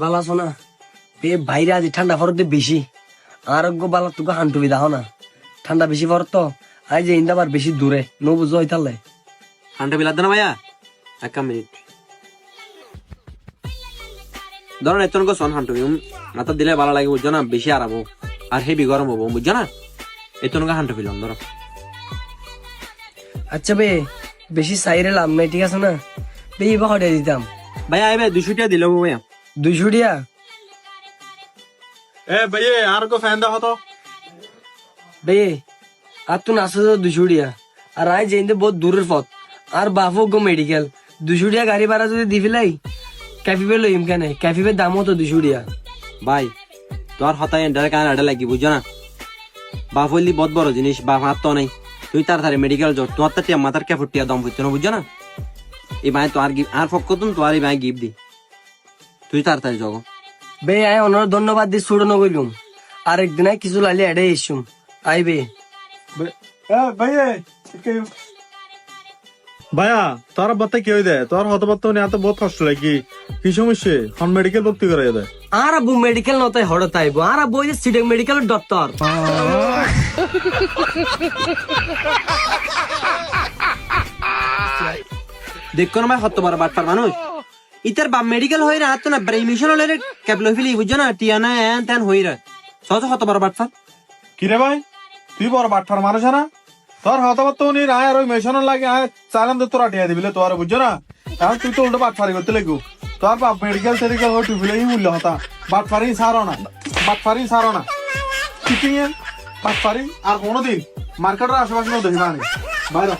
ভালো আছো না? বাইরে আজ ঠান্ডা পড়তে বেশি আরোগ্য বালা তোকে হান্টুবি দাও না, ঠান্ডা বেশি পড়ত তো আজ যে ইন্দাবার বেশি দূরে নো বুঝো হইতালে হান্টা বিলাদ না ভাইয়া এক মিনিট ধরুন এত সন হান্টু মাথা দিলে ভালো লাগে বুঝছো না, বেশি আরাম হোক আর হেভি গরম হবো বুঝছো না, এত হান্টু ফিলাম ধরো। আচ্ছা বেশি সাইরে লাভ নাই, ঠিক আছে না? এবার হটে দিতাম ভাইয়া এবার 200 টাকা দিলাম ভাইয়া। 200 টিয়া? ভাইয়ে আর কো ফ্যান দাও তো আর তো নাচো 200 টিয়া, আর আজ যে বহুত দূরের পথ আর বাপো গো মেডিকেল 200 টিয়া গাড়ি ভাড়া যদি দি ফেলাই ক্যাফিপে লইম কেন? ক্যাফিপের দামও তো 200 টিয়া। ভাই তোর হতায় এন্ডারে কান আডা লাগি বুঝছো না, বাপ হইলি বহুত বড় জিনিস, বাপ হাত তো নাই, তুই তাড়াতাড়ি মেডিকেল যাও, তোমার তো টিয়া মাথার ক্যাফট টিয়া দম হইতো না বুঝছো না, এই ভাই তো আর পক্ষ তুমি তো আর এই ভাই গিফট দি, তুই তাড়াতাড়ি যাও। আয় অনার ধন্যবাদ দি ছুড়ো নগরিম, আর একদিন কিছু লাইলে এডে ইসুম আইবে। ভাইয়ে ভাইয়া তোর বাতে কি হই দে, তোর হতবাত নিয়ে এত বহুত কষ্ট লাগি, কি সমস্যা? হন মেডিকেল ভর্তি করে দে। আর আব্বু মেডিকেল নতাই হঠাৎ আইবো, আর আব্বু ওই যে সিডেক মেডিকেলের ডক্টর। দেখো না ভাই হত বড় বাটপার মানুষ, ইতার বাপ মেডিকেল হই না তো না ব্রেমিশন হলে ক্যাবলো ফিলি বুঝছো না, টিয়া না এন তেন হই রে সহজ হত বড় বাটপার। কিরে ভাই তুই বড় বাট্টার মানুষ না, তোর হতবাত নিয়ে আয় আর ওই মেশন লাগে আয় চালান তো তোরা টিয়া দিবিলে তোর বুঝছো না, এখন তুই তো উল্টো বাটফারি করতে লাগু, তোর বাপ মেডিকেল টেডিকেল হয়ে টুবিলে মূল্য হতা, বাটফারি সারো না, বাটফারি সারো না, চিটিং বাটফারি আর কোনোদিন মার্কেটের আশেপাশে দেখিবা বাইরে।